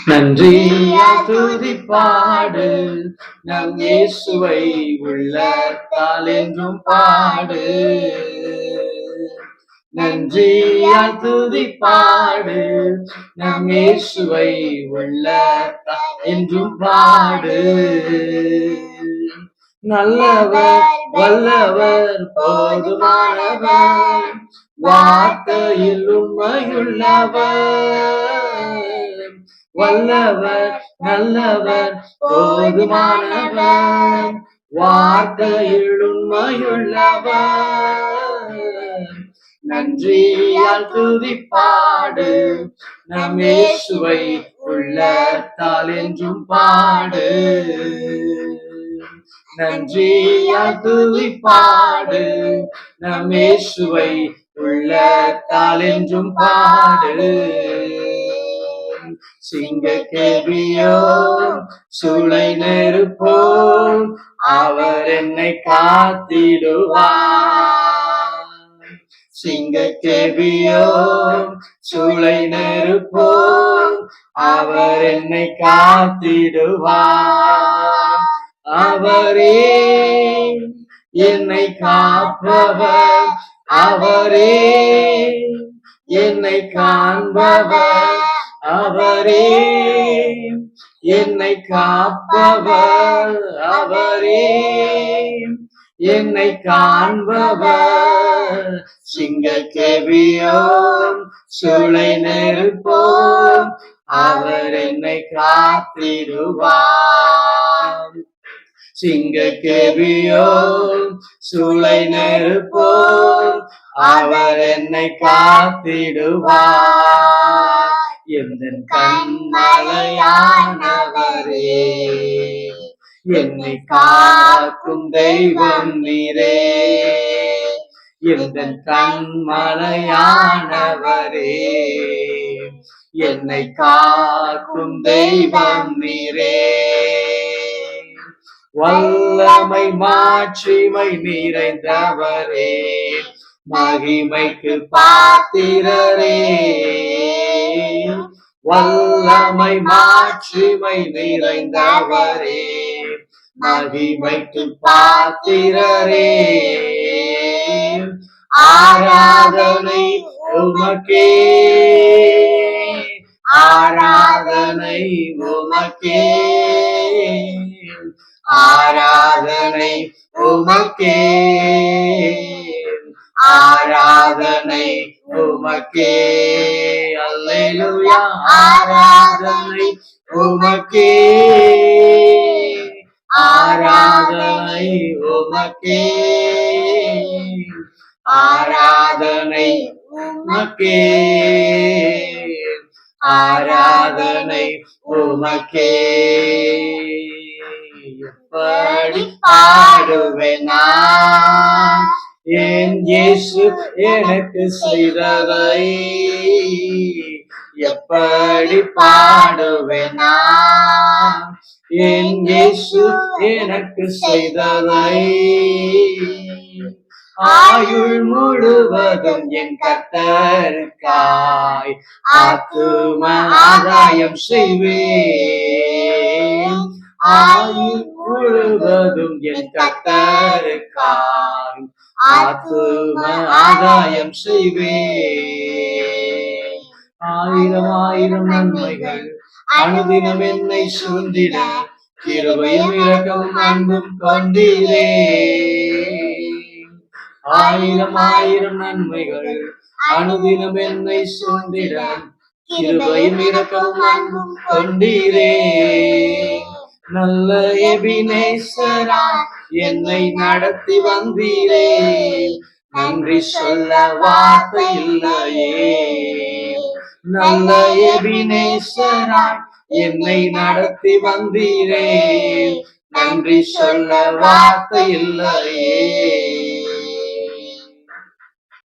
நன்றியால் துதிப்பாடு நம் இயேசுவை உள்ளத்தால் என்றும் பாடு. நன்றியால் துதிப்பாடு நம் இயேசுவை உள்ளத்தால் என்றும் பாடு. நல்லவர் வல்லவர் போதுமானவர் வார்த்தையில் உண்மையுள்ளவர். வல்லவர் நல்லவர் போதுமானவர் வார்த்தையில் உண்மையுள்ளவர். நன்றியால் துதிப்பாடு நம் இயேசுவை உள்ளத்தால் என்றும் பாடு. நன்றியால் துதிப்பாடு நம் இயேசுவை உள்ளத்தால் என்றும் பாடு. சிங்கக்கேபியோ சூளை நெருப்போ அவர் என்னை காத்திடுவார். சிங்கக்கேபியோ சூளை நெருப்போ அவர் என்னை காத்திடுவார். அவரே என்னை காப்பவர், அவரே என்னை காண்பவர், அவரே என்னை காப்பவர், அவரே என்னை காண்பவர். சிங்கக்கேபியோ சூளை நெருப்போ அவர் என்னை காத்திடுவார். சிங்கக்கேபியோ சூளை நெருப்போ அவர் என்னை காத்திடுவார். எந்தன் கண்மலையானவரே என்னை காக்கும் தெய்வம் நீரே. எந்தன் கண்மலையானவரே என்னை காக்கும் தெய்வம் நீரே. வல்லமை மாட்சிமை நிறைந்தவரே மகிமைக்கு பாத்திரரே. வல்லமை மாட்சிமை நிறைந்தவரே மகிமைக்கு பாத்திரரே. ஆராதனை உமக்கே, ஆராதனை உமக்கே, ஆராதனை உமக்கே, ஆராதனை உமக்கே. அல்லேலூயா. ஆராதனை உமக்கே, ஆராதனை உமக்கே, ஆராதனை உமக்கே, ஆராதனை உமக்கே. எப்படி பாடுவேன் நான் என் இயேசு எனக்கு செய்ததை? எப்படி பாடுவேன் நான் என் இயேசு எனக்கு செய்ததை? ஆயுள் முழுவதும் என் கர்த்தருக்காய் ஆத்தும ஆதாயம் செய்வேன். ஆயுள் முழுவதும் என் கர்த்தருக்காய் ஆத்தும ஆதாயம் செய்வேன். ஆயிரம் ஆயிரம் நன்மைகள் அனுதினம் என்னை சூழ்ந்திட கிருபையும் இரக்கமும் அன்பும் கொண்டீரே. ஆயிரம் ஆயிரம் நன்மைகள் அனுதினம் என்னை சூழ்ந்திட கிருபையும் இரக்கமும் அன்பும் கொண்டீரே. நல்ல எபினேசரா என்னை நடத்தி வந்தீரே. நன்றி சொல்ல வார்த்தை இல்லையே. நல்ல எபினேசரா என்னை நடத்தி வந்தீரே. நன்றி சொல்ல வார்த்தை இல்லையே.